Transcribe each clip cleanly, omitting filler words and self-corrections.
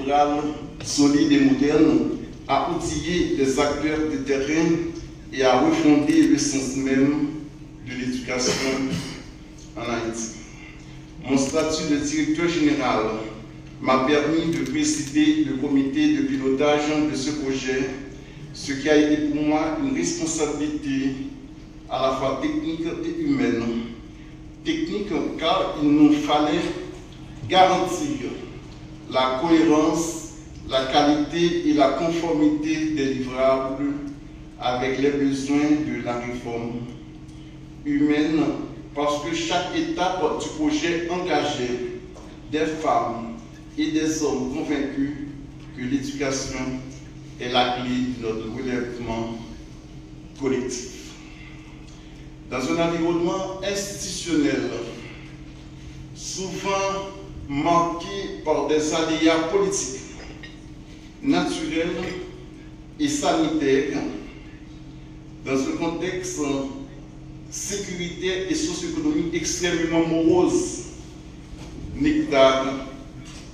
électorale solide et moderne, à outiller les acteurs de terrain et à refonder le sens même de l'éducation en Haïti. Mon statut de directeur général m'a permis de présider le comité de pilotage de ce projet, ce qui a été pour moi une responsabilité à la fois technique et humaine. Technique car il nous fallait garantir la cohérence, la qualité et la conformité des livrables avec les besoins de la réforme. Humaine parce que chaque étape du projet engageait des femmes et des hommes convaincus que l'éducation est la clé de notre relèvement collectif. Dans un environnement institutionnel souvent marqué par des aléas politiques, naturels et sanitaires, dans un contexte sécuritaire et socio-économique extrêmement morose, Nectar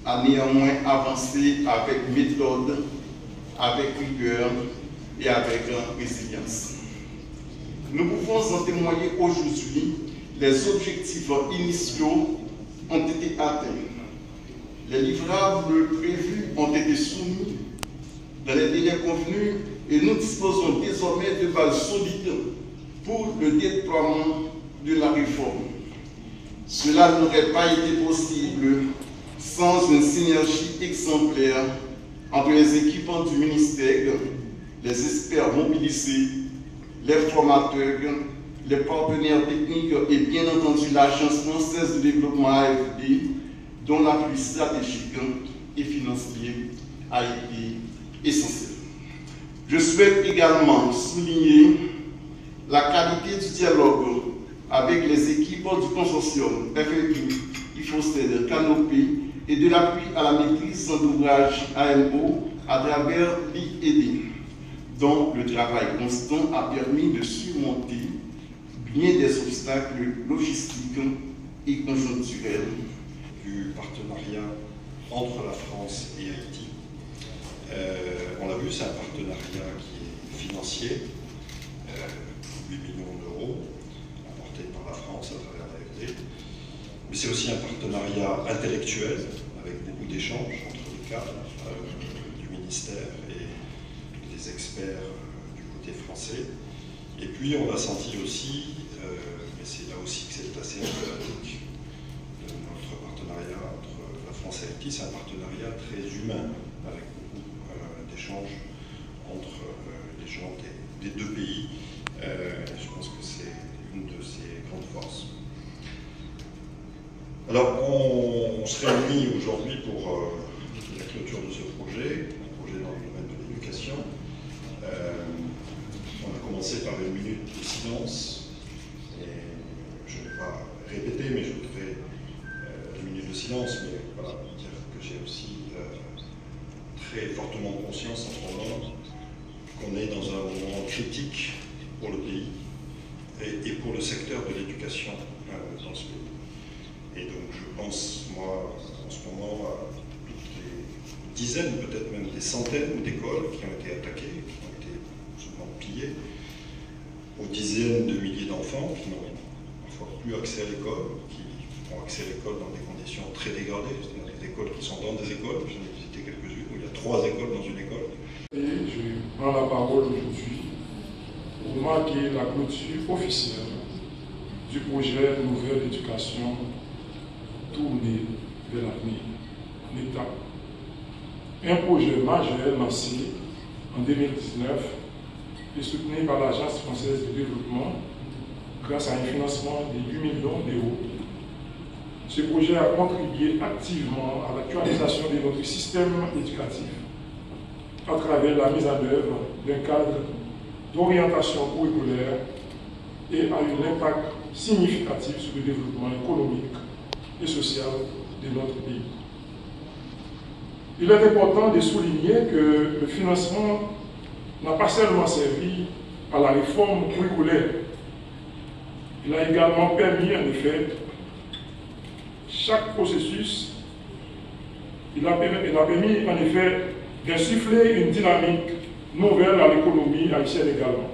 a néanmoins avancé avec méthode, avec rigueur et avec résilience. Nous pouvons en témoigner aujourd'hui, les objectifs initiaux ont été atteints. Les livrables prévus ont été soumis dans les délais convenus et nous disposons désormais de bases solides pour le déploiement de la réforme. Cela n'aurait pas été possible sans une synergie exemplaire entre les équipements du ministère, les experts mobilisés, les formateurs, les partenaires techniques et bien entendu l'Agence française de développement AFD, dont l'appui stratégique et financier a été essentiel. Je souhaite également souligner la qualité du dialogue avec les équipes du consortium FFI, IFOSTED, Canopé et de l'appui à la maîtrise d'ouvrage AMO à travers l'IED, dont le travail constant a permis de surmonter bien des obstacles logistiques et conjoncturels. Du partenariat entre la France et Haïti. On l'a vu, c'est un partenariat qui est financier, 8 millions d'euros apportés par la France à travers l'AFD, mais c'est aussi un partenariat intellectuel avec beaucoup d'échanges entre les cadres du ministère et des experts du côté français. Et puis on a senti aussi, mais c'est là aussi que c'est assez emblématique, notre partenariat entre la France et Haïti, c'est un partenariat très humain, avec beaucoup d'échanges entre les gens des deux pays. Je pense que c'est une de ses grandes forces. Alors, on se réunit aujourd'hui pour la clôture de ce projet, un projet dans le domaine de l'éducation. On a commencé par une minute de silence, et je ne vais pas répéter, mais je voudrais une minute de silence, mais voilà, dire que j'ai aussi très fortement conscience en ce moment qu'on est dans un moment critique pour le pays et pour le secteur de l'éducation dans ce pays. Et donc je pense, moi, en ce moment, à toutes les dizaines, peut-être même des centaines d'écoles qui ont été attaquées, qui ont été souvent pillées, aux dizaines de milliers d'enfants qui n'ont parfois plus accès à l'école, qui ont accès à l'école dans des conditions très dégradées, c'est-à-dire des écoles qui sont dans des écoles, j'en ai visité quelques-unes, où il y a 3 écoles dans une école. Et je prends la parole aujourd'hui pour marquer la clôture officielle du projet Nouvelle Éducation tournée vers l'avenir, l'État. Un projet majeur lancé en 2019 et soutenu par l'Agence française de développement grâce à un financement de 8 millions d'euros. Ce projet a contribué activement à l'actualisation de notre système éducatif à travers la mise en œuvre d'un cadre d'orientation curriculaire et a eu un impact significatif sur le développement économique et social de notre pays. Il est important de souligner que le financement n'a pas seulement servi à la réforme curriculaire, il a également permis en effet chaque processus Il a permis en effet d'insuffler une dynamique nouvelle à l'économie haïtienne également.